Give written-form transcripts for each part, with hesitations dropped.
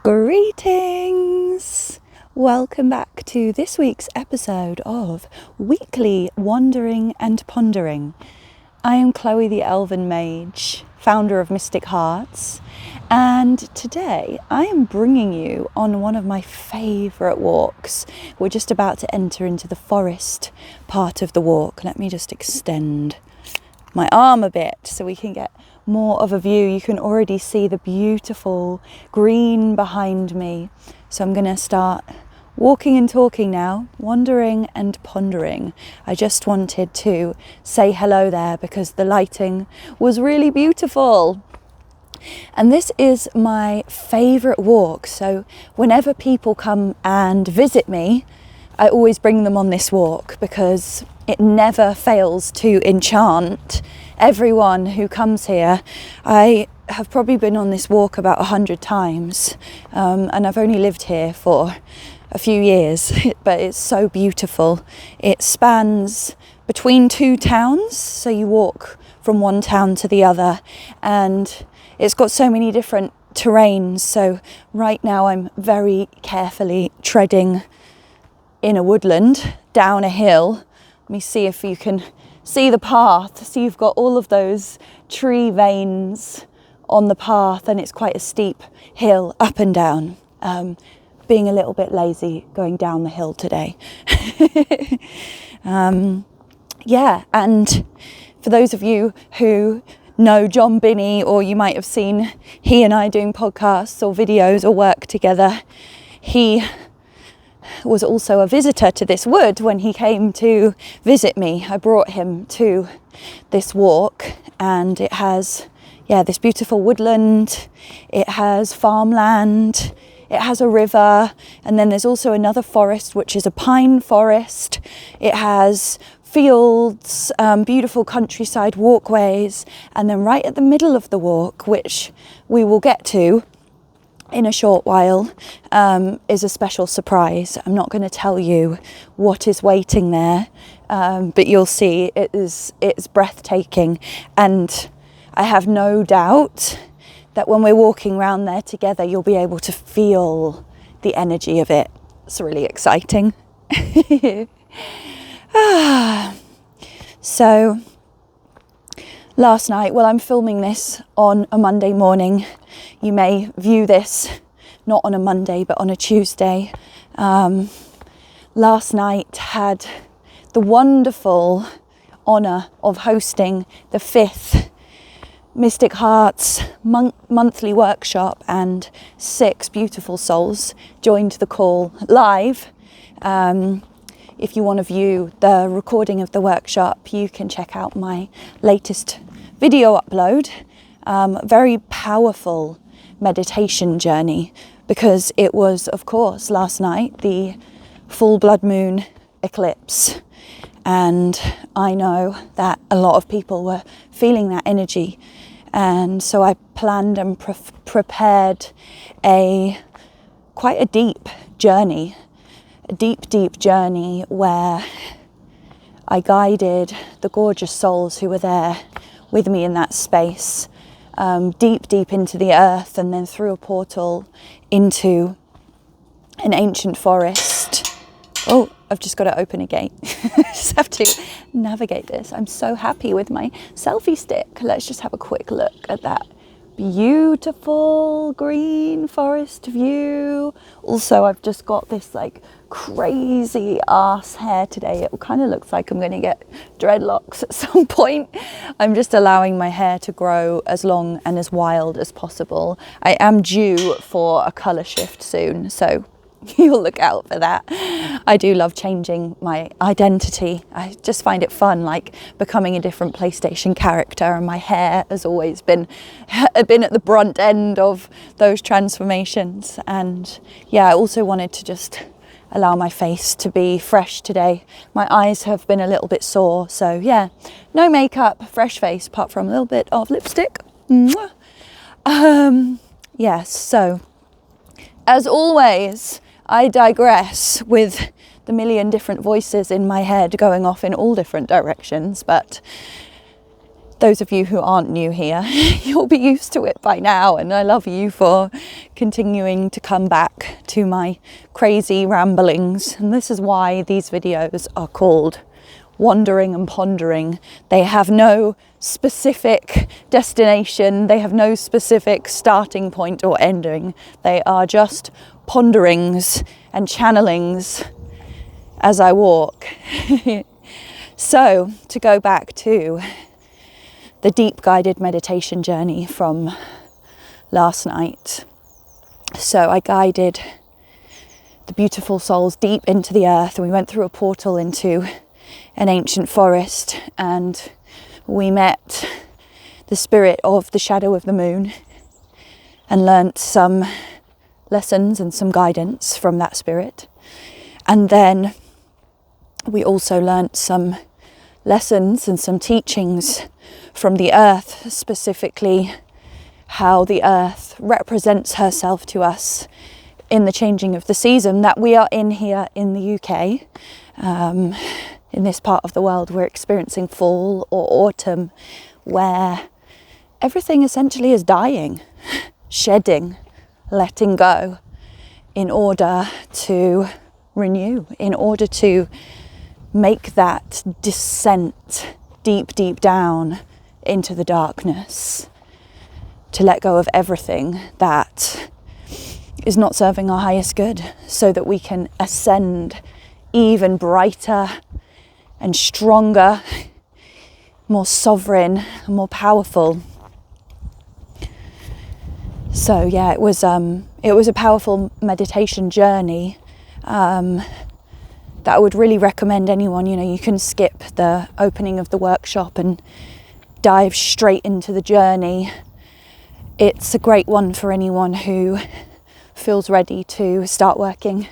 Greetings! Welcome back to this week's episode of Weekly Wandering and Pondering. I am Chloe the Elven Mage, founder of Mystic Hearts, and today I am bringing you on one of my favourite walks. We're just about to enter into the forest part of the walk. Let me just extend my arm a bit so we can get more of a view. You can already see the beautiful green behind me. So I'm going to start walking and talking now, wandering and pondering. I just wanted to say hello there because the lighting was really beautiful. And this is my favourite walk. So whenever people come and visit me, I always bring them on this walk because it never fails to enchant everyone who comes here. I have probably been on this walk about 100 times, and I've only lived here for a few years, but it's so beautiful. It spans between two towns, so you walk from one town to the other, and it's got so many different terrains. So right now I'm very carefully treading in a woodland down a hill. Let me see if you can see the path. So you've got all of those tree veins on the path, and it's quite a steep hill up and down. Being a little bit lazy going down the hill today. And for those of you who know John Binney, or you might have seen he and I doing podcasts or videos or work together, he was also a visitor to this wood when he came to visit me. I brought him to this walk, and it has this beautiful woodland, it has farmland, it has a river, and then there's also another forest which is a pine forest. It has fields, beautiful countryside walkways, and then right at the middle of the walk, which we will get to in a short while, is a special surprise. I'm not going to tell you what is waiting there, but you'll see it's breathtaking, and I have no doubt that when we're walking around there together, you'll be able to feel the energy of it. It's really exciting. So last night, I'm filming this on a Monday morning. You may view this not on a Monday, but on a Tuesday. Last night had the wonderful honour of hosting the 5th Mystic Hearts monthly workshop, and 6 beautiful souls joined the call live. If you want to view the recording of the workshop, you can check out my latest video upload. Very powerful meditation journey, because it was, of course, last night the full blood moon eclipse, and I know that a lot of people were feeling that energy, and so I planned and prepared quite a deep journey, a deep journey where I guided the gorgeous souls who were there with me in that space, deep into the earth, and then through a portal into an ancient forest. Oh, I've just got to open a gate. I just have to navigate this. I'm so happy with my selfie stick. Let's just have a quick look at that beautiful green forest view. Also, I've just got this crazy ass hair today. It kind of looks like I'm going to get dreadlocks at some point. I'm just allowing my hair to grow as long and as wild as possible. I am due for a colour shift soon, so you'll look out for that. I do love changing my identity. I just find it fun, becoming a different PlayStation character, and my hair has always been at the brunt end of those transformations. And I also wanted to just allow my face to be fresh today. My eyes have been a little bit sore, so no makeup, fresh face, apart from a little bit of lipstick. So as always, I digress with the million different voices in my head going off in all different directions, but Those of you who aren't new here, you'll be used to it by now, and I love you for continuing to come back to my crazy ramblings. And this is why these videos are called Wandering and Pondering. They have no specific destination, they have no specific starting point or ending. They are just ponderings and channelings as I walk. So, to go back to the deep guided meditation journey from last night. So I guided the beautiful souls deep into the earth, and we went through a portal into an ancient forest, and we met the spirit of the shadow of the moon and learnt some lessons and some guidance from that spirit. And then we also learnt some lessons and some teachings from the earth, specifically how the earth represents herself to us in the changing of the season that we are in here in the UK. In this part of the world, we're experiencing fall or autumn, where everything essentially is dying, shedding, letting go, in order to renew, in order to make that descent deep down into the darkness, to let go of everything that is not serving our highest good, so that we can ascend even brighter and stronger, more sovereign, more powerful. So yeah, it was a powerful meditation journey that I would really recommend anyone. You know, you can skip the opening of the workshop and dive straight into the journey. It's a great one for anyone who feels ready to start working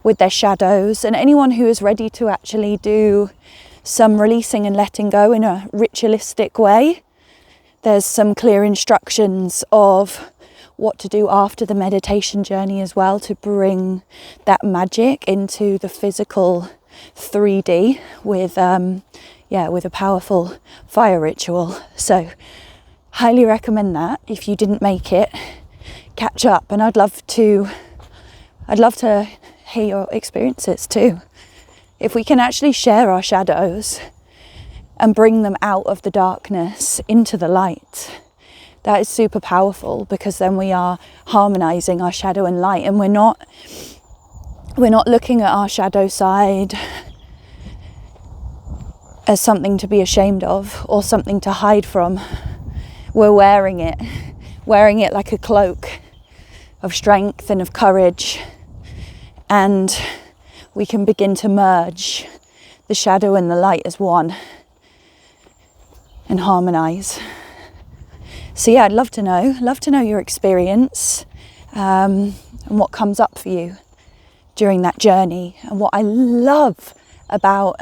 with their shadows, and anyone who is ready to actually do some releasing and letting go in a ritualistic way. There's some clear instructions of what to do after the meditation journey as well, to bring that magic into the physical 3D with a powerful fire ritual. So highly recommend that. If you didn't make it, catch up, and I'd love to hear your experiences too. If we can actually share our shadows and bring them out of the darkness into the light, that is super powerful, because then we are harmonizing our shadow and light, and we're not looking at our shadow side as something to be ashamed of or something to hide from. We're wearing it like a cloak of strength and of courage, and we can begin to merge the shadow and the light as one and harmonize. So yeah, I'd love to know your experience and what comes up for you during that journey. And what I love about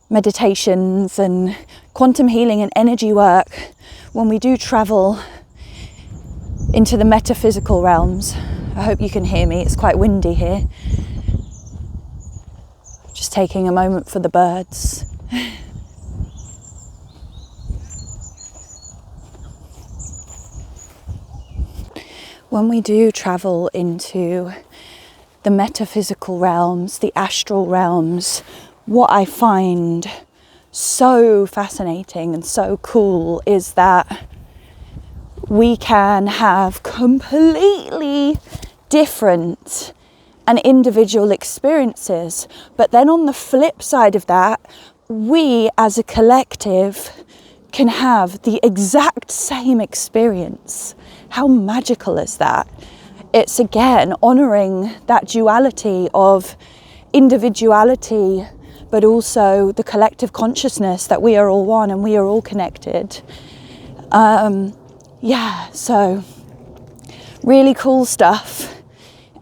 meditations and quantum healing and energy work, when we do travel into the metaphysical realms. I hope you can hear me, it's quite windy here. Just taking a moment for the birds. When we do travel into the metaphysical realms, the astral realms, what I find so fascinating and so cool is that we can have completely different and individual experiences, but then on the flip side of that, we as a collective can have the exact same experience. How magical is that? It's again honouring that duality of individuality, but also the collective consciousness that we are all one and we are all connected. So really cool stuff,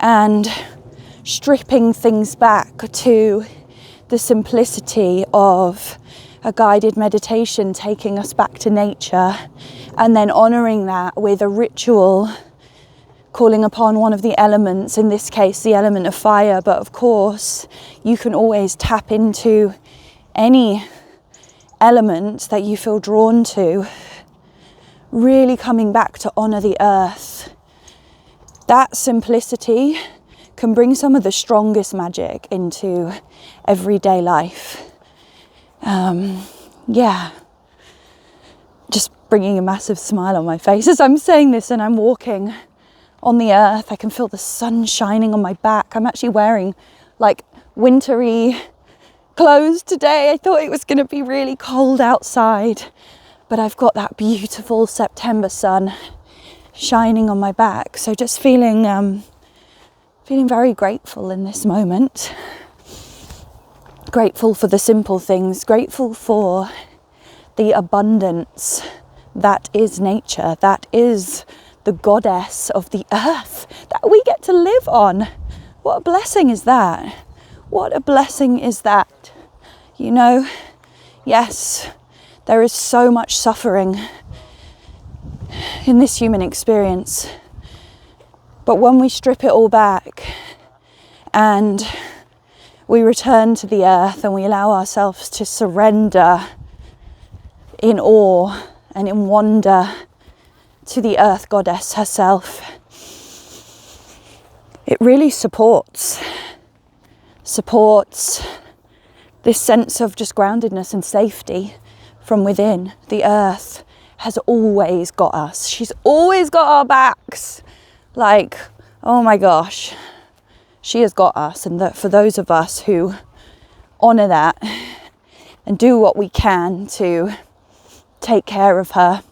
and stripping things back to the simplicity of a guided meditation, taking us back to nature, and then honouring that with a ritual, calling upon one of the elements, in this case the element of fire, but of course you can always tap into any element that you feel drawn to, really coming back to honour the earth. That simplicity can bring some of the strongest magic into everyday life. Just bringing a massive smile on my face as I'm saying this, and I'm walking on the earth. I can feel the sun shining on my back. I'm actually wearing like wintry clothes today. I thought it was going to be really cold outside, but I've got that beautiful September sun shining on my back. So just feeling very grateful in this moment. Grateful for the simple things, grateful for the abundance that is nature, that is the goddess of the earth that we get to live on. What a blessing is that? What a blessing is that? You know, yes, there is so much suffering in this human experience, but when we strip it all back and we return to the earth and we allow ourselves to surrender in awe and in wonder to the earth goddess herself, it really supports this sense of just groundedness and safety from within. The earth has always got us. She's always got our backs. Like, oh my gosh, she has got us. And that for those of us who honour that and do what we can to take care of her,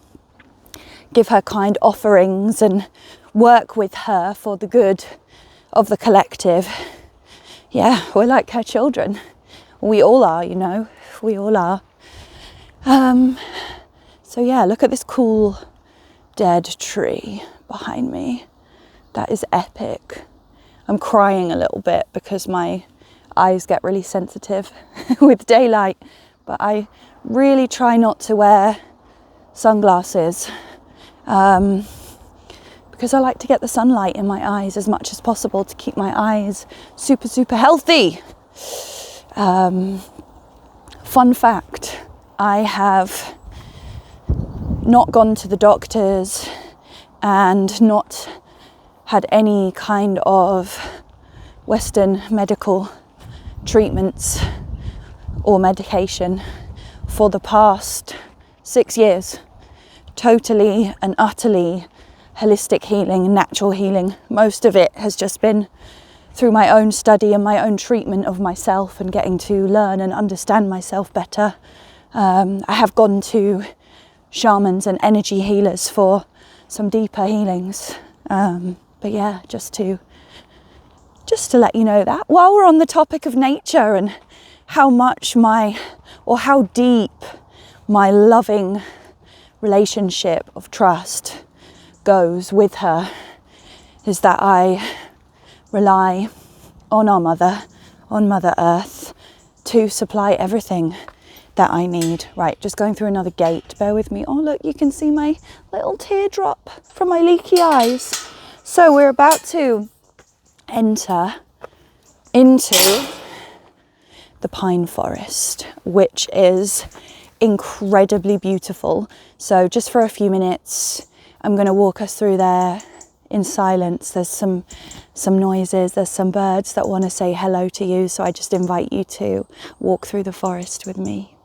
give her kind offerings and work with her for the good of the collective. Yeah, we're like her children. We all are, you know, we all are. So yeah, look at this cool dead tree behind me. That is epic. I'm crying a little bit because my eyes get really sensitive with daylight, but I really try not to wear sunglasses because I like to get the sunlight in my eyes as much as possible to keep my eyes super healthy. Fun fact, I have not gone to the doctors and not had any kind of Western medical treatments or medication for the past 6 years. Totally and utterly holistic healing and natural healing. Most of it has just been through my own study and my own treatment of myself and getting to learn and understand myself better. I have gone to shamans and energy healers for some deeper healings. But yeah, just to let you know that. While we're on the topic of nature and how deep my loving relationship of trust goes with her, is that I rely on our mother, on Mother Earth, to supply everything that I need. Right, just going through another gate, bear with me. Oh look, you can see my little teardrop from my leaky eyes. So we're about to enter into the pine forest, which is incredibly beautiful. So just for a few minutes, I'm going to walk us through there in silence. There's some noises, there's some birds that want to say hello to you. So I just invite you to walk through the forest with me.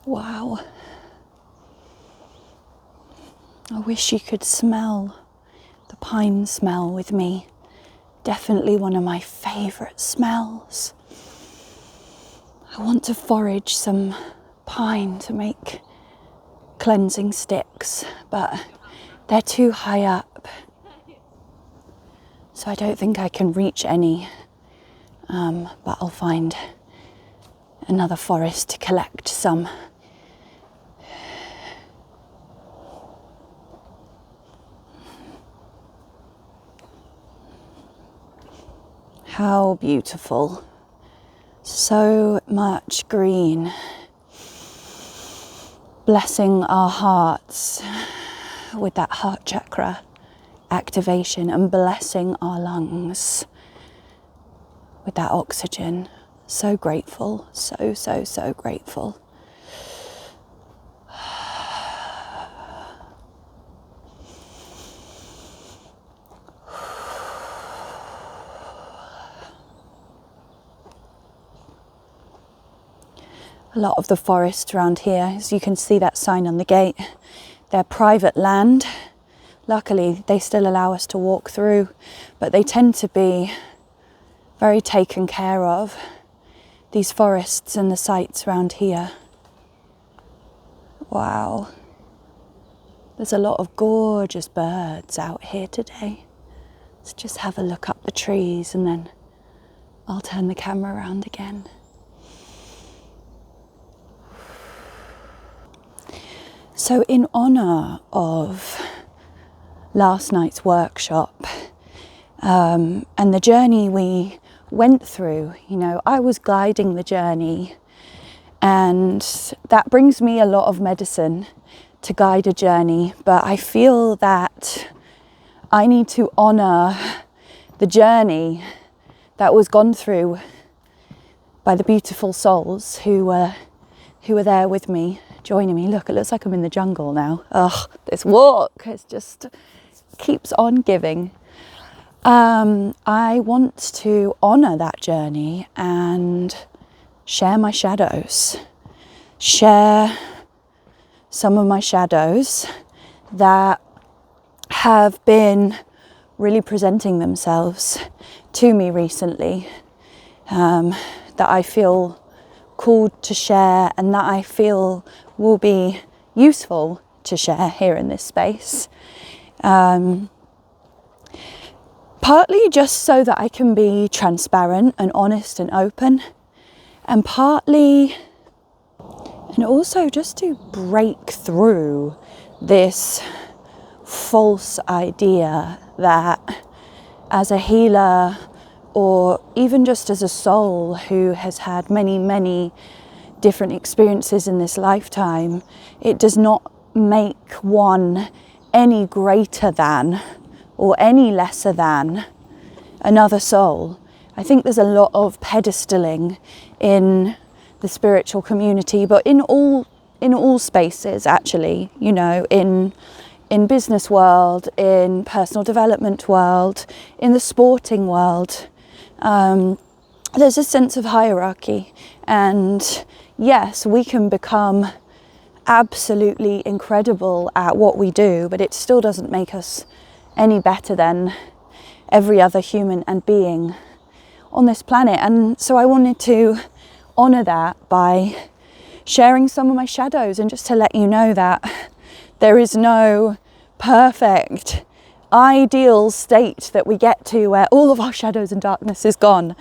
Wow. I wish you could smell the pine smell with me. Definitely one of my favourite smells. I want to forage some pine to make cleansing sticks, but they're too high up. So I don't think I can reach any but I'll find another forest to collect some. How beautiful. So much green. Blessing our hearts with that heart chakra activation and blessing our lungs with that oxygen. So grateful, so grateful. A lot of the forests around here, as you can see that sign on the gate, they're private land. Luckily, they still allow us to walk through, but they tend to be very taken care of, these forests and the sites around here. Wow. There's a lot of gorgeous birds out here today. Let's just have a look up the trees and then I'll turn the camera around again. So in honour of last night's workshop and the journey we went through, you know, I was guiding the journey, and that brings me a lot of medicine to guide a journey, but I feel that I need to honour the journey that was gone through by the beautiful souls who were there with me, joining me. Look, it looks like I'm in the jungle now. Oh, this walk just keeps on giving. I want to honour that journey and share my shadows. Share some of my shadows that have been really presenting themselves to me recently, that I feel called to share and that I feel will be useful to share here in this space. Partly just so that I can be transparent and honest and open, and partly, and also just to break through this false idea that as a healer, or even just as a soul who has had many different experiences in this lifetime, it does not make one any greater than or any lesser than another soul. I think there's a lot of pedestaling in the spiritual community, but in all spaces actually, you know, in business world, in personal development world, in the sporting world. There's a sense of hierarchy, and yes, we can become absolutely incredible at what we do, but it still doesn't make us any better than every other human and being on this planet. And so I wanted to honour that by sharing some of my shadows, and just to let you know that there is no perfect ideal state that we get to where all of our shadows and darkness is gone.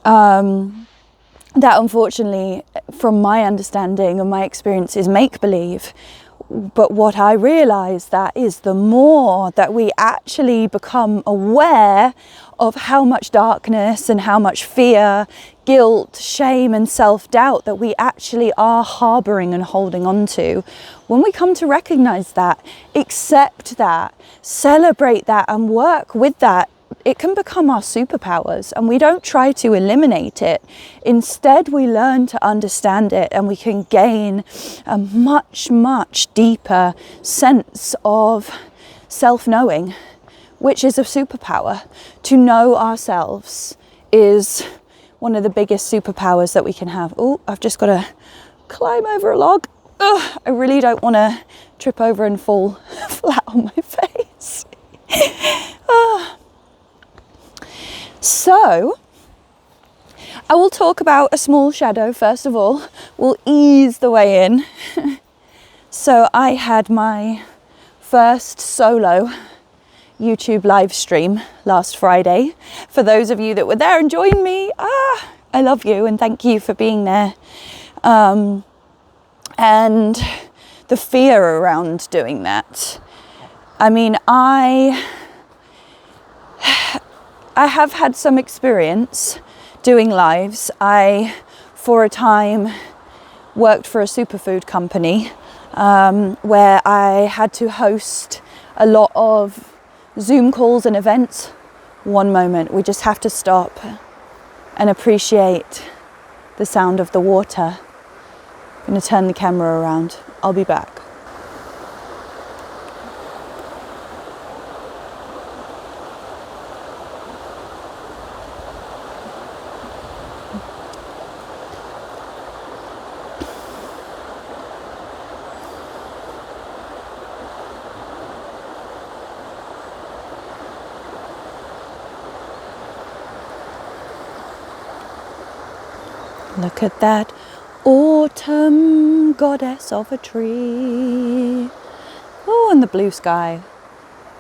That unfortunately, from my understanding and my experience, is make-believe. But what I realise that is, the more that we actually become aware of how much darkness and how much fear, guilt, shame and self-doubt that we actually are harbouring and holding on to, when we come to recognise that, accept that, celebrate that and work with that, it can become our superpowers, and we don't try to eliminate it. Instead, we learn to understand it, and we can gain a much deeper sense of self-knowing, which is a superpower. To know ourselves is one of the biggest superpowers that we can have. Oh, I've just got to climb over a log. Ugh, I really don't want to trip over and fall flat on my face. So, I will talk about a small shadow first of all. We'll ease the way in. So I had my first solo YouTube live stream last Friday. For those of you that were there and joined me, I love you and thank you for being there. And the fear around doing that. I mean, I have had some experience doing lives. I, for a time, worked for a superfood company where I had to host a lot of Zoom calls and events. One moment, we just have to stop and appreciate the sound of the water. I'm going to turn the camera around. I'll be back. Look at that autumn goddess of a tree. Oh, and the blue sky.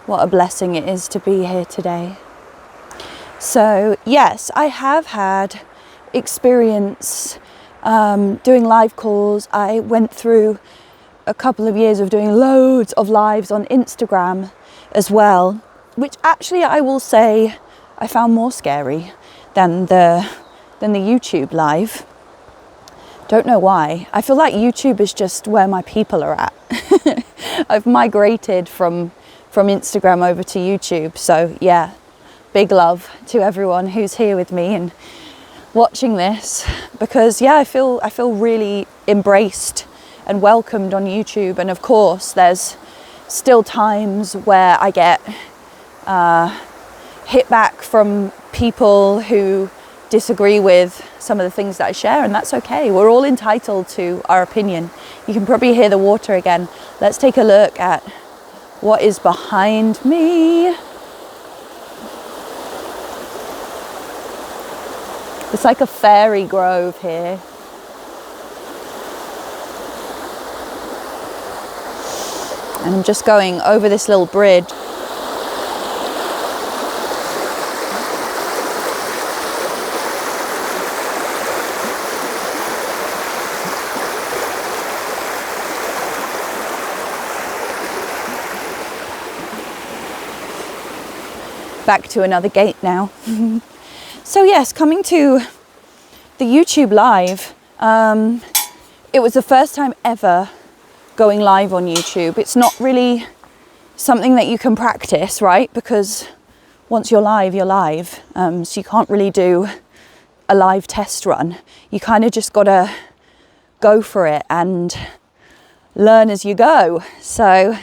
What a blessing it is to be here today. So yes, I have had experience doing live calls. I went through a couple of years of doing loads of lives on Instagram as well, which actually I will say I found more scary than the YouTube live. Don't know why. I feel like YouTube is just where my people are at. I've migrated from Instagram over to YouTube. So yeah, big love to everyone who's here with me and watching this, because yeah, I feel really embraced and welcomed on YouTube. And of course, there's still times where I get hit back from people who disagree with some of the things that I share, and that's okay. We're all entitled to our opinion. You can probably hear the water again. Let's take a look at what is behind me. It's like a fairy grove here. And I'm just going over this little bridge. Back to another gate now. So yes, coming to the YouTube live, it was the first time ever going live on YouTube. It's not really something that you can practice, right? Because once you're live, you're live. So you can't really do a live test run. You kind of just gotta go for it and learn as you go. So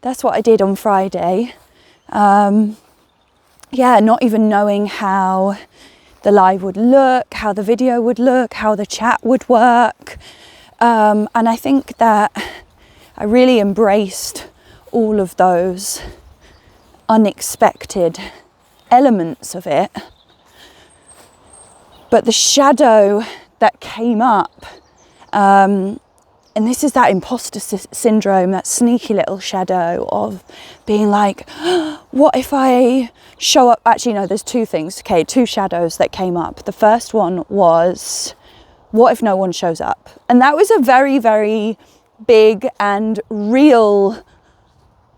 that's what I did on Friday. Yeah, not even knowing how the live would look, how the video would look, how the chat would work. And I think that I really embraced all of those unexpected elements of it. But the shadow that came up, and this is that imposter syndrome, that sneaky little shadow of being like, what if I show up? Actually, no, there's two things. Okay, two shadows that came up. The first one was, what if no one shows up? And that was a very, very big and real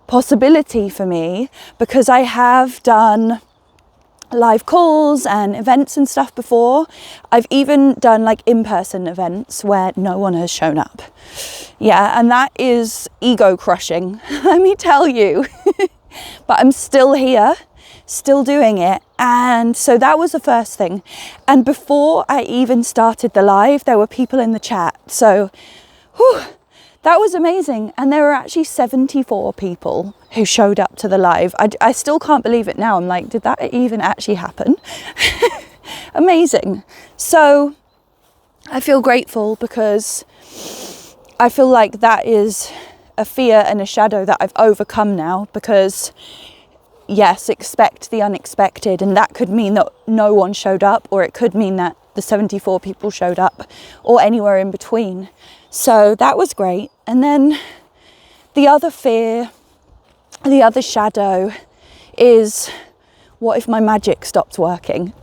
possibility for me, because I have done live calls and events and stuff before. I've even done like in-person events where no one has shown up. Yeah, and that is ego crushing, let me tell you. But I'm still here, still doing it. And so that was the first thing. And before I even started the live, there were people in the chat. So that was amazing. And there were actually 74 people who showed up to the live. I still can't believe it now. I'm like, did that even actually happen? Amazing. So I feel grateful, because I feel like that is a fear and a shadow that I've overcome now, because yes, expect the unexpected, and that could mean that no one showed up, or it could mean that the 74 people showed up, or anywhere in between. So that was great. And then the other fear, the other shadow, is, what if my magic stopped working?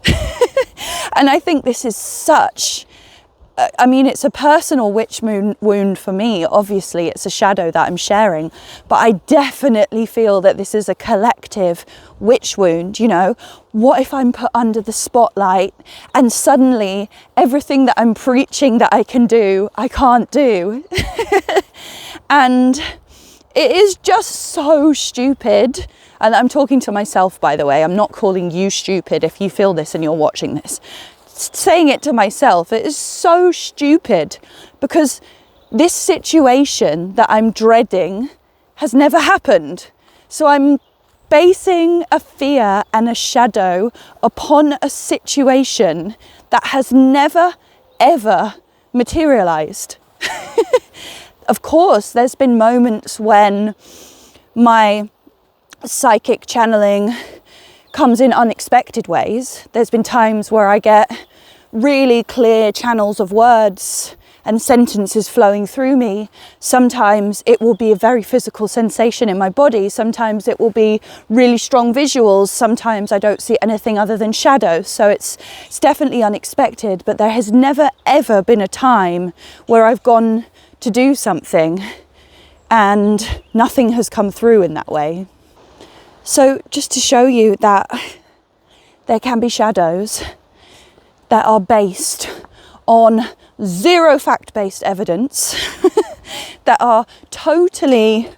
And I think this is such, I mean, it's a personal witch wound for me. Obviously, it's a shadow that I'm sharing, but I definitely feel that this is a collective witch wound. You know, what if I'm put under the spotlight and suddenly everything that I'm preaching that I can do, I can't do? And it is just so stupid. And I'm talking to myself, by the way. I'm not calling you stupid if you feel this and you're watching this. Saying it to myself, it is so stupid, because this situation that I'm dreading has never happened. So I'm basing a fear and a shadow upon a situation that has never, ever materialized. Of course, there's been moments when my psychic channeling comes in unexpected ways. There's been times where I get really clear channels of words and sentences flowing through me. Sometimes it will be a very physical sensation in my body. Sometimes it will be really strong visuals. Sometimes I don't see anything other than shadows. So it's definitely unexpected, but there has never ever been a time where I've gone to do something and nothing has come through in that way. So just to show you that there can be shadows that are based on zero fact-based evidence, that are totally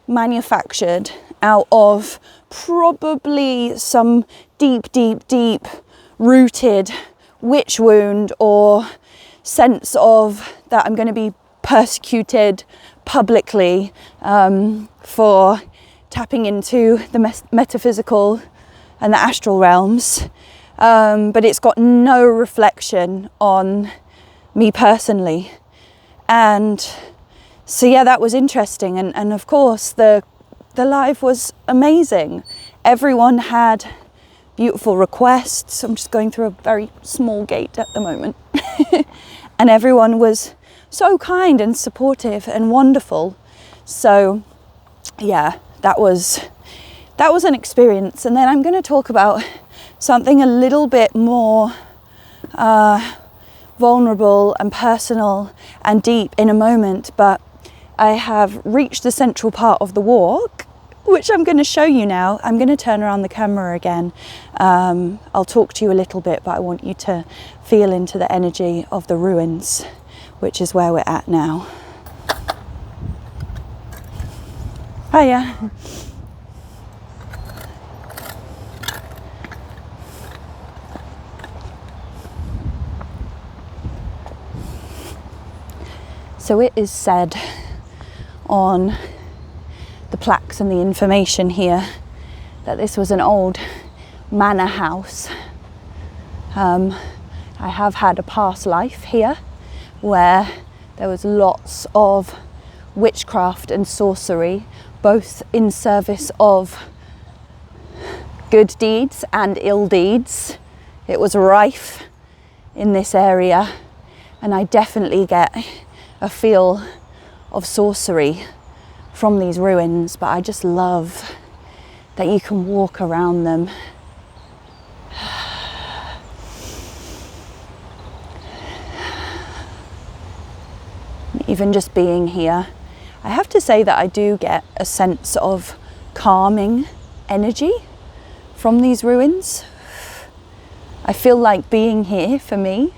manufactured out of probably some deep, deep, deep rooted witch wound or sense of that I'm going to be persecuted publicly for tapping into the metaphysical and the astral realms, but it's got no reflection on me personally. And so yeah, that was interesting, and of course the live was amazing. Everyone had beautiful requests. I'm just going through a very small gate at the moment. And everyone was so kind and supportive and wonderful. So yeah, that was an experience. And then I'm going to talk about something a little bit more vulnerable and personal and deep in a moment, but I have reached the central part of the walk, which I'm going to show you now. I'm going to turn around the camera again. I'll talk to you a little bit, but I want you to feel into the energy of the ruins, which is where we're at now. Hiya. So it is said on the plaques and the information here that this was an old manor house. I have had a past life here where there was lots of witchcraft and sorcery, both in service of good deeds and ill deeds. It was rife in this area, and I definitely get a feel of sorcery from these ruins, but I just love that you can walk around them. Even just being here, I have to say that I do get a sense of calming energy from these ruins. I feel like being here for me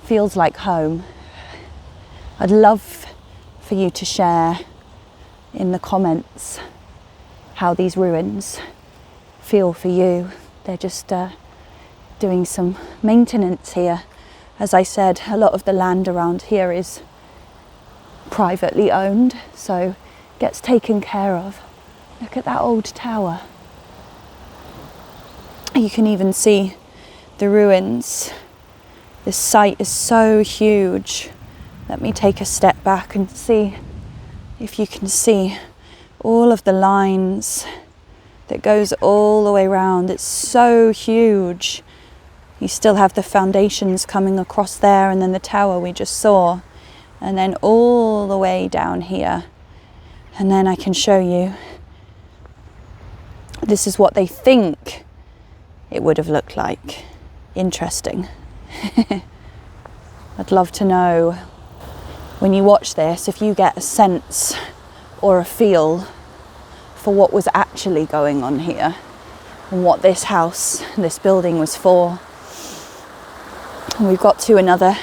feels like home. I'd love for you to share in the comments how these ruins feel for you. They're just doing some maintenance here. As I said, a lot of the land around here is privately owned, so gets taken care of. Look at that old tower. You can even see the ruins. This site is so huge. Let me take a step back and see if you can see all of the lines that goes all the way around. It's so huge. You still have the foundations coming across there, and then the tower we just saw, and then all the way down here. And then I can show you this is what they think it would have looked like. Interesting. I'd love to know, when you watch this, if you get a sense or a feel for what was actually going on here and what this house, this building was for. And we've got to another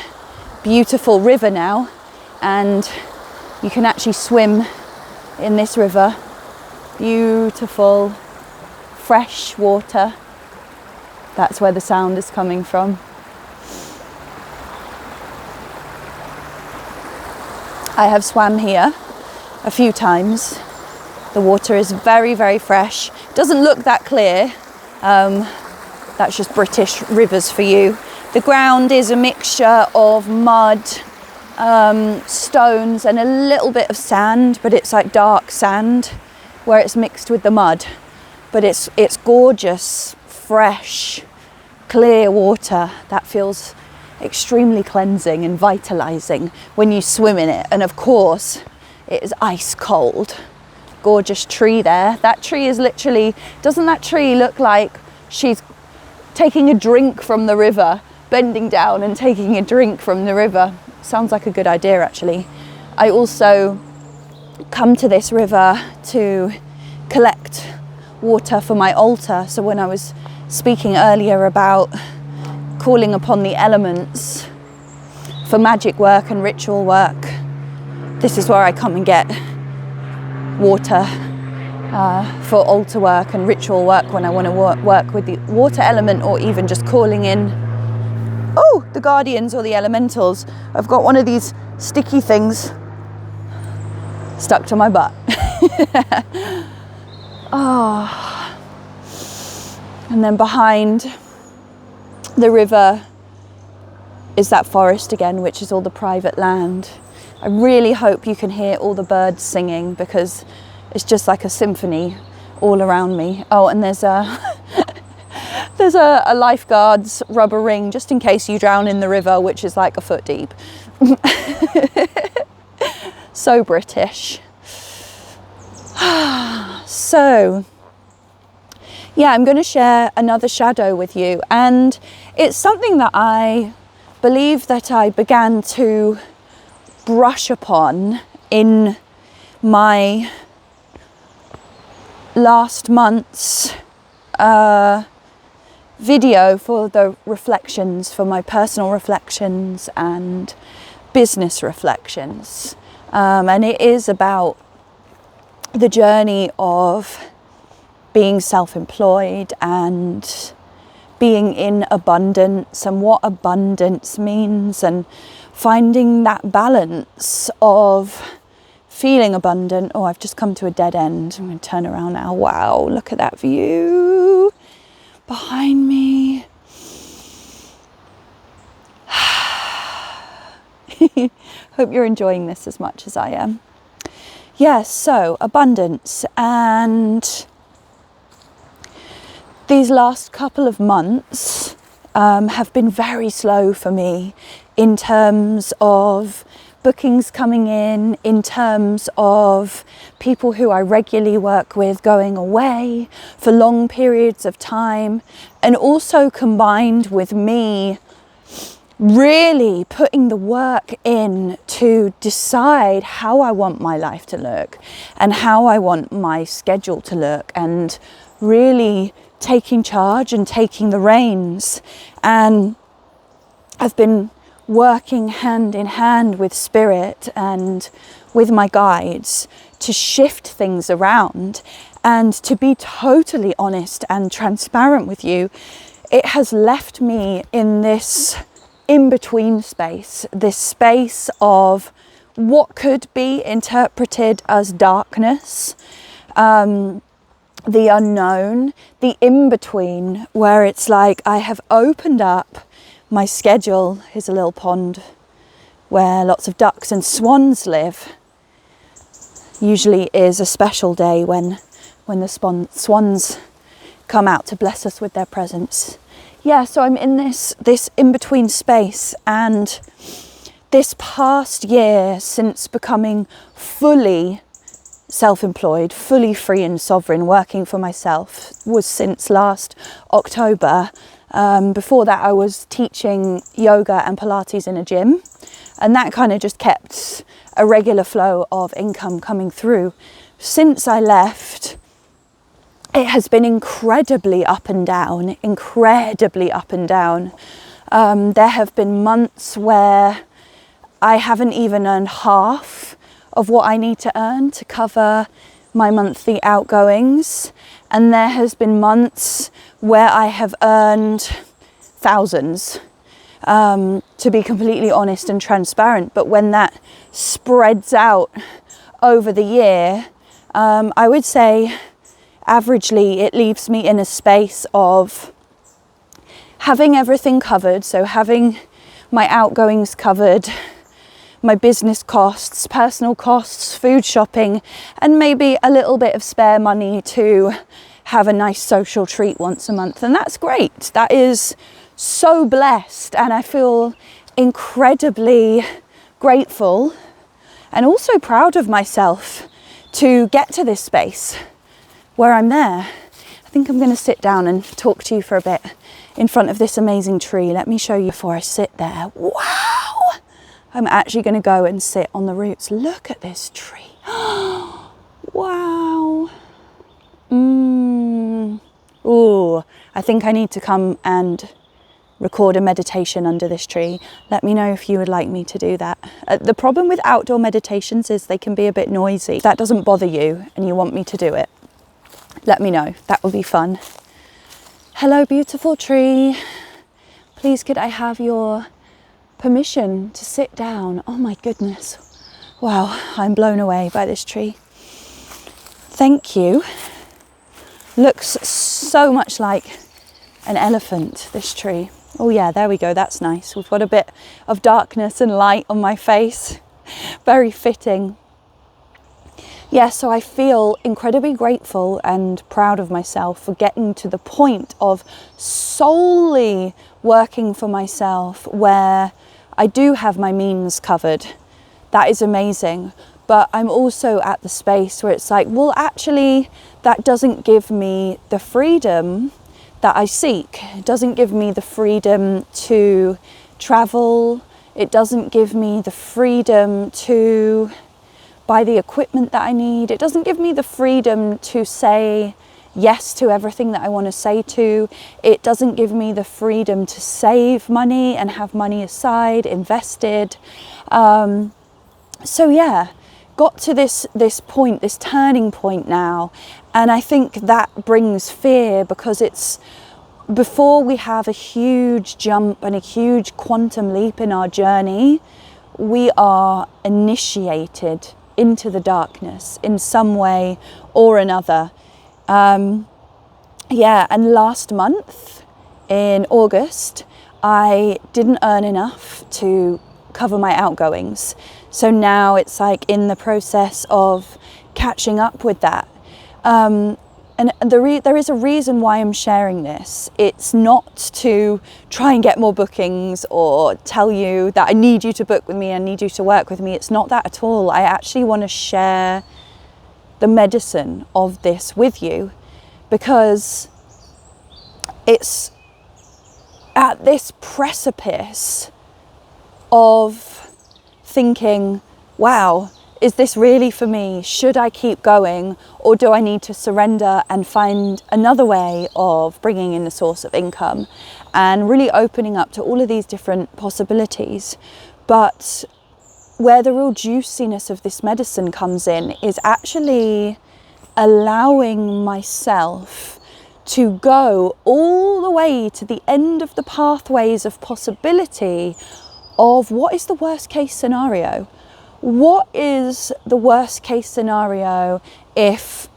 beautiful river now, and you can actually swim in this river. Beautiful, fresh water. That's where the sound is coming from. I have swam here a few times. The water is very, very fresh. Doesn't look that clear. That's just British rivers for you. The ground is a mixture of mud, stones and a little bit of sand, but it's like dark sand where it's mixed with the mud. But it's gorgeous, fresh, clear water that feels extremely cleansing and vitalizing when you swim in it. And of course, it is ice cold. Gorgeous tree there. That tree is literally, doesn't that tree look like she's taking a drink from the river, bending down and taking a drink from the river? Sounds like a good idea, actually. I also come to this river to collect water for my altar. So when I was speaking earlier about calling upon the elements for magic work and ritual work, this is where I come and get water for altar work and ritual work when I want to work with the water element, or even just calling in the guardians or the elementals. I've got one of these sticky things stuck to my butt. And then behind the river is that forest again, which is all the private land. I really hope you can hear all the birds singing, because it's just like a symphony all around me. Oh, and there's a there's a lifeguard's rubber ring just in case you drown in the river, which is like a foot deep. So British. So yeah, I'm going to share another shadow with you, and it's something that I believe that I began to brush upon in my last month's video for the reflections, for my personal reflections and business reflections, and it is about the journey of being self-employed and being in abundance, and what abundance means, and finding that balance of feeling abundant. Oh, I've just come to a dead end. I'm going to turn around now. Wow, look at that view behind me. Hope you're enjoying this as much as I am. Yes, so abundance. And these last couple of months have been very slow for me in terms of bookings coming in terms of people who I regularly work with going away for long periods of time, and also combined with me really putting the work in to decide how I want my life to look and how I want my schedule to look, and really taking charge and taking the reins. And I've been working hand in hand with spirit and with my guides to shift things around. And to be totally honest and transparent with you, it has left me in this in-between space, this space of what could be interpreted as darkness, the unknown, the in-between, where it's like I have opened up my schedule. Here's a little pond where lots of ducks and swans live. Usually is a special day when the swans come out to bless us with their presence. Yeah, so I'm in this in-between space, and this past year, since becoming fully self-employed, fully free and sovereign, working for myself, was since last October. Before that, I was teaching yoga and Pilates in a gym, and that kind of just kept a regular flow of income coming through. Since I left, it has been incredibly up and down, incredibly up and down. There have been months where I haven't even earned half of what I need to earn to cover my monthly outgoings. And there has been months where I have earned thousands, to be completely honest and transparent. But when that spreads out over the year, I would say averagely it leaves me in a space of having everything covered. So having my outgoings covered, my business costs, personal costs, food shopping, and maybe a little bit of spare money to have a nice social treat once a month. And that's great. That is so blessed. And I feel incredibly grateful and also proud of myself to get to this space where I'm there. I think I'm going to sit down and talk to you for a bit in front of this amazing tree. Let me show you before I sit there. Wow! I'm actually going to go and sit on the roots. Look at this tree. Wow. Ooh, I think I need to come and record a meditation under this tree. Let me know if you would like me to do that. The problem with outdoor meditations is they can be a bit noisy. If that doesn't bother you and you want me to do it, let me know. That would be fun. Hello, beautiful tree. Please could I have your permission to sit down? Oh my goodness. Wow, I'm blown away by this tree. Thank you. Looks so much like an elephant, this tree. Oh yeah, there we go, that's nice. We've got a bit of darkness and light on my face. Very fitting. Yeah, so I feel incredibly grateful and proud of myself for getting to the point of solely working for myself where I do have my means covered. That is amazing. But I'm also at the space where it's like, well, actually, that doesn't give me the freedom that I seek. It doesn't give me the freedom to travel. It doesn't give me the freedom to buy the equipment that I need. It doesn't give me the freedom to say yes to everything that I want to say to. It doesn't give me the freedom to save money and have money aside, invested. So yeah, got to this point, this turning point now. And I think that brings fear, because it's before we have a huge jump and a huge quantum leap in our journey, we are initiated into the darkness in some way or another. Yeah, and last month in August, I didn't earn enough to cover my outgoings. So now it's like in the process of catching up with that. And there is a reason why I'm sharing this. It's not to try and get more bookings or tell you that I need you to book with me, I need you to work with me. It's not that at all. I actually want to share the medicine of this with you, because it's at this precipice of thinking, wow, is this really for me? Should I keep going, or do I need to surrender and find another way of bringing in the source of income? And really opening up to all of these different possibilities. But where the real juiciness of this medicine comes in is actually allowing myself to go all the way to the end of the pathways of possibility of what is the worst case scenario. What is the worst case scenario if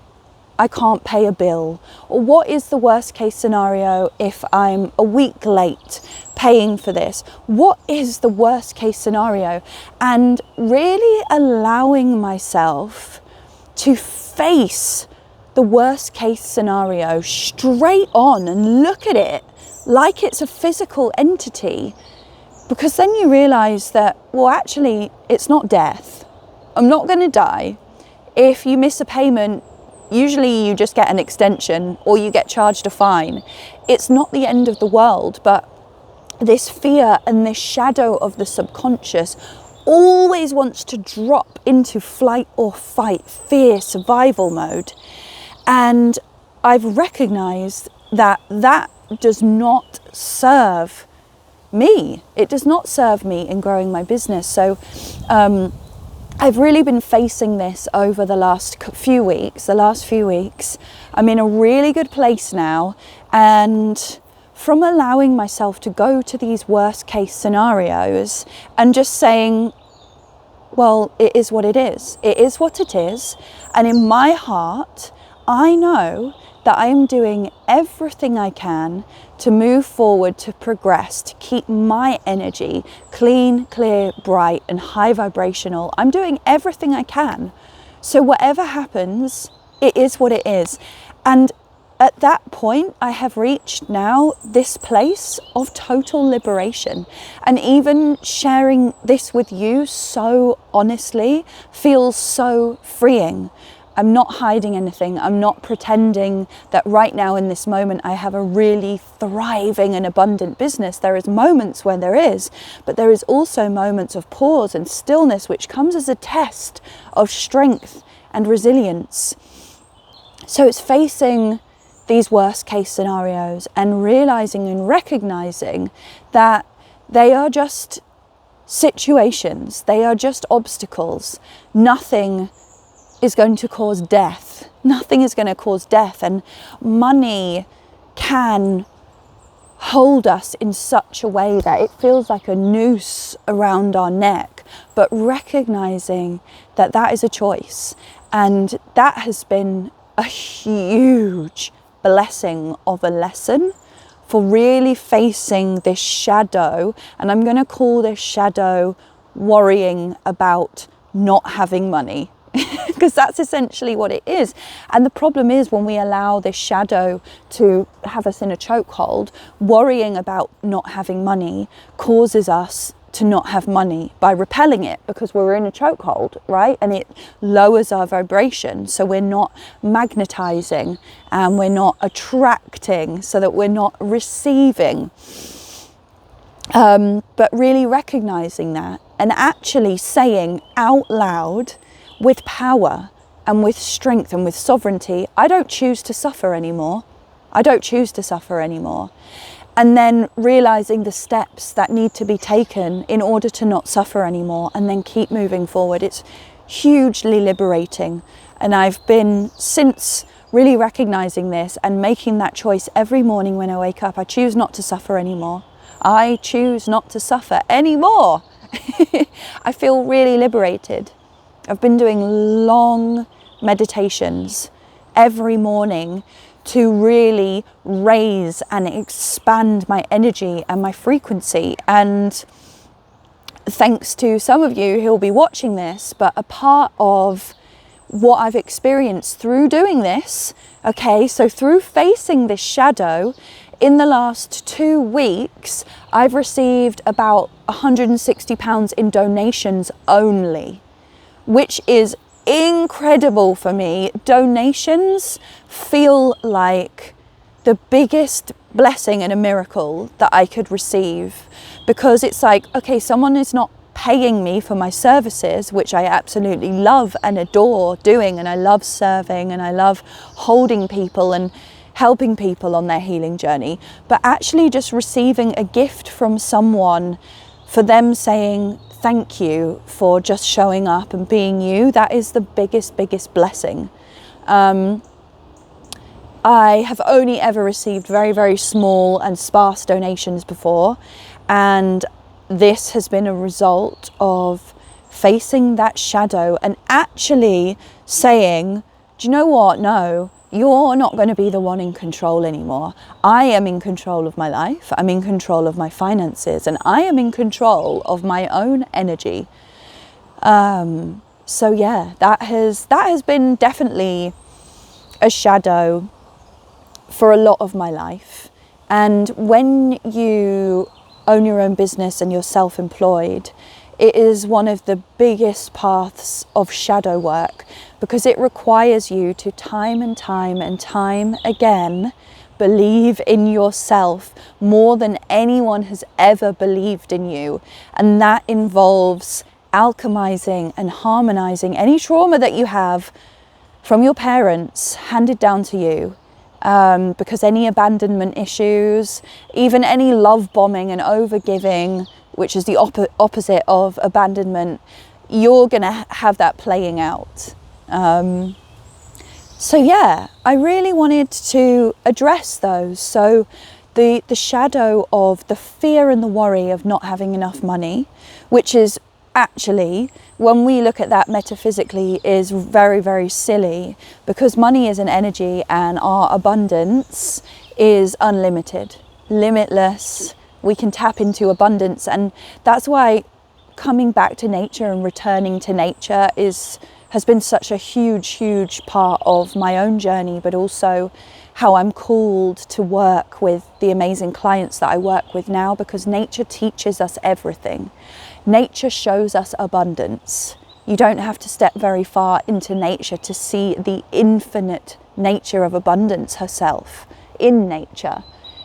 I can't pay a bill? Or what is the worst case scenario if I'm a week late paying for this? What is the worst case scenario? And really allowing myself to face the worst case scenario straight on and look at it like it's a physical entity. Because then you realize that, well, actually, it's not death. I'm not going to die. If you miss a payment, usually you just get an extension or you get charged a fine. It's not the end of the world, but this fear and this shadow of the subconscious always wants to drop into flight or fight, fear, survival mode. And I've recognized that that does not serve me. It does not serve me in growing my business. So I've really been facing this over the last few weeks. I'm in a really good place now, and from allowing myself to go to these worst case scenarios and just saying, well, it is what it is. It is what it is. And in my heart, I know that I am doing everything I can to move forward, to progress, to keep my energy clean, clear, bright, and high vibrational. I'm doing everything I can. So whatever happens, it is what it is. And at that point, I have reached now this place of total liberation. And even sharing this with you so honestly feels so freeing. I'm not hiding anything. I'm not pretending that right now in this moment I have a really thriving and abundant business. There is moments where there is, but there is also moments of pause and stillness, which comes as a test of strength and resilience. So it's facing these worst case scenarios and realizing and recognizing that they are just situations. They are just obstacles. Nothing is going to cause death. Nothing is going to cause death. And money can hold us in such a way that it feels like a noose around our neck, but recognizing that that is a choice. And that has been a huge blessing of a lesson for really facing this shadow. And I'm going to call this shadow worrying about not having money. Because that's essentially what it is. And the problem is, when we allow this shadow to have us in a chokehold, worrying about not having money causes us to not have money by repelling it, because we're in a chokehold, right? And it lowers our vibration, so we're not magnetizing and we're not attracting, so that we're not receiving. But really recognizing that and actually saying out loud, with power and with strength and with sovereignty, I don't choose to suffer anymore. I don't choose to suffer anymore. And then realizing the steps that need to be taken in order to not suffer anymore, and then keep moving forward. It's hugely liberating. And I've been, since really recognizing this and making that choice every morning when I wake up, I choose not to suffer anymore. I choose not to suffer anymore. I feel really liberated. I've been doing long meditations every morning to really raise and expand my energy and my frequency. And thanks to some of you who'll be watching this, but a part of what I've experienced through doing this, okay, so through facing this shadow, in the last 2 weeks, I've received about £160 in donations only, which is incredible for me. Donations feel like the biggest blessing and a miracle that I could receive, because it's like, okay, someone is not paying me for my services, which I absolutely love and adore doing, and I love serving and I love holding people and helping people on their healing journey, but actually just receiving a gift from someone, for them saying thank you for just showing up and being you, that is the biggest blessing. I have only ever received very, very small and sparse donations before, and this has been a result of facing that shadow and actually saying, do you know what? No, you're not going to be the one in control anymore. I am in control of my life. I'm in control of my finances, and I am in control of my own energy. So yeah, that has been definitely a shadow for a lot of my life. And when you own your own business and you're self-employed, It is one of the biggest paths of shadow work because it requires you to time and time again believe in yourself more than anyone has ever believed in you. And that involves alchemizing and harmonizing any trauma that you have from your parents handed down to you. Because any abandonment issues, even any love bombing and overgiving, which is the opposite of abandonment, you're gonna have that playing out. So yeah, I really wanted to address those. So the shadow of the fear and the worry of not having enough money, which is actually, when we look at that metaphysically, is very, very silly, because money is an energy and our abundance is unlimited, limitless. We can tap into abundance, and that's why coming back to nature and returning to nature has been such a huge part of my own journey, but also how I'm called to work with the amazing clients that I work with now, because nature teaches us everything. Nature shows us abundance. You don't have to step very far into nature to see the infinite nature of abundance herself in nature.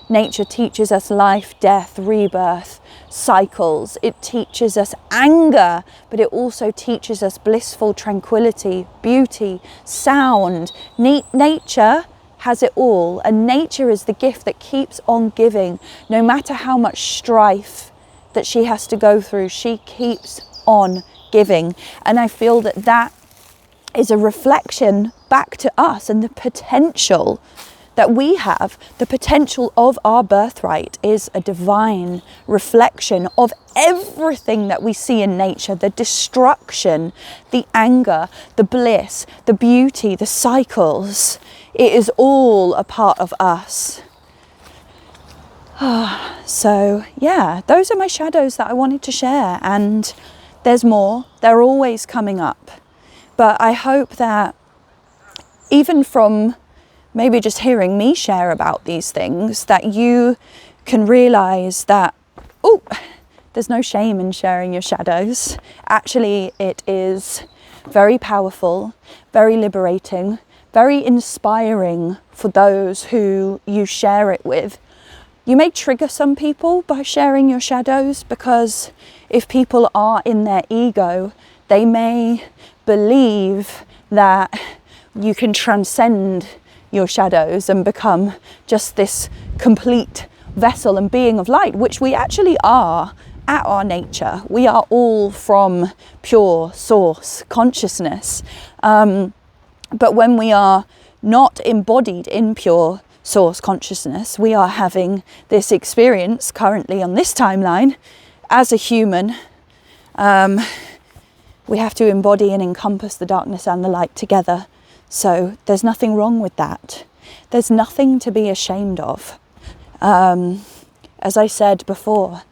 Nature teaches us life, death, rebirth, cycles. It teaches us anger, but it also teaches us blissful tranquility, beauty, sound. Nature has it all, and nature is the gift that keeps on giving. No matter how much strife that she has to go through, she keeps on giving. And I feel that is a reflection back to us, and the potential that we have, the potential of our birthright, is a divine reflection of everything that we see in nature, the destruction, the anger, the bliss, the beauty, the cycles. It is all a part of us. So yeah, those are my shadows that I wanted to share, and there's more. They're always coming up. But I hope that even from maybe just hearing me share about these things, that you can realize that, there's no shame in sharing your shadows. Actually, it is very powerful, very liberating, very inspiring for those who you share it with. You may trigger some people by sharing your shadows, because if people are in their ego, they may believe that you can transcend your shadows and become just this complete vessel and being of light, which we actually are at our nature. We are all from pure source consciousness. But when we are not embodied in pure source consciousness, we are having this experience currently on this timeline as a human. We have to embody and encompass the darkness and the light together. So there's nothing wrong with that. There's nothing to be ashamed of. As I said before,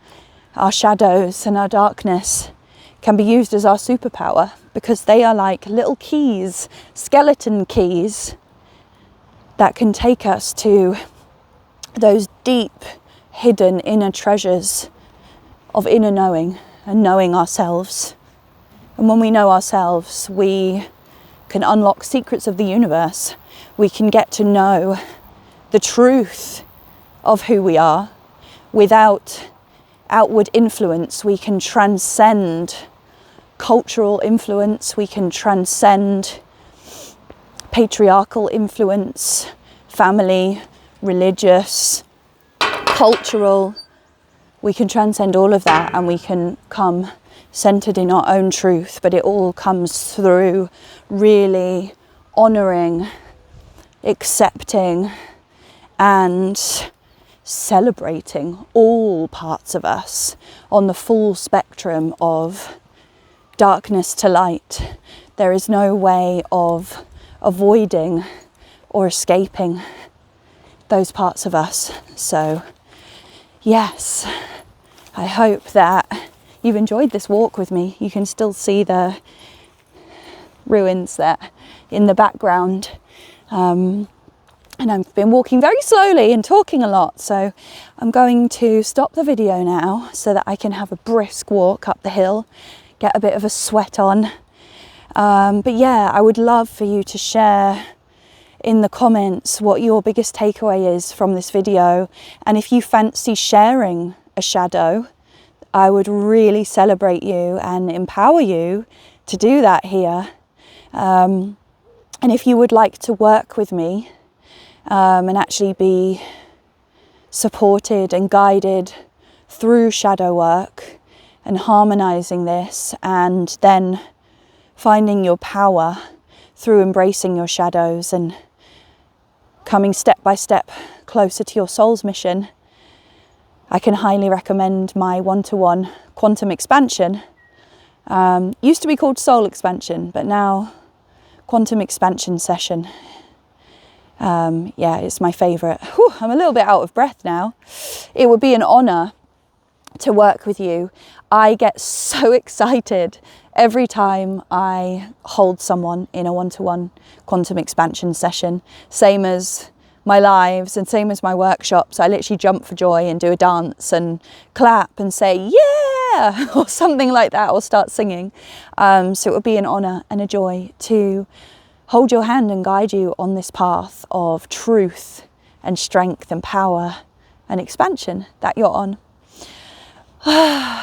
our shadows and our darkness can be used as our superpower, because they are like little keys, skeleton keys, that can take us to those deep, hidden inner treasures of inner knowing and knowing ourselves. And when we know ourselves, we can unlock secrets of the universe. We can get to know the truth of who we are without outward influence. We can transcend cultural influence. We can transcend patriarchal influence, family, religious, cultural. We can transcend all of that, and we can come centered in our own truth. But it all comes through really honoring, accepting, and celebrating all parts of us on the full spectrum of darkness to light. There is no way of avoiding or escaping those parts of us. So yes, I hope that you've enjoyed this walk with me. You can still see the ruins there in the background. And I've been walking very slowly and talking a lot, so I'm going to stop the video now so that I can have a brisk walk up the hill, get a bit of a sweat on. But yeah, I would love for you to share in the comments what your biggest takeaway is from this video. And if you fancy sharing a shadow, I would really celebrate you and empower you to do that here. And if you would like to work with me, and actually be supported and guided through shadow work and harmonizing this, and then finding your power through embracing your shadows and coming step by step closer to your soul's mission, I can highly recommend my one-to-one quantum expansion. Used to be called soul expansion, but now quantum expansion session. Yeah, it's my favourite. I'm a little bit out of breath now. It would be an honour to work with you. I get so excited every time I hold someone in a one-to-one quantum expansion session. Same as my lives and same as my workshops. I literally jump for joy and do a dance and clap and say, yeah, or something like that, or start singing. So it would be an honour and a joy to hold your hand and guide you on this path of truth and strength and power and expansion that you're on.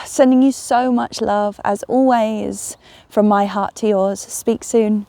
Sending you so much love, as always, from my heart to yours. Speak soon.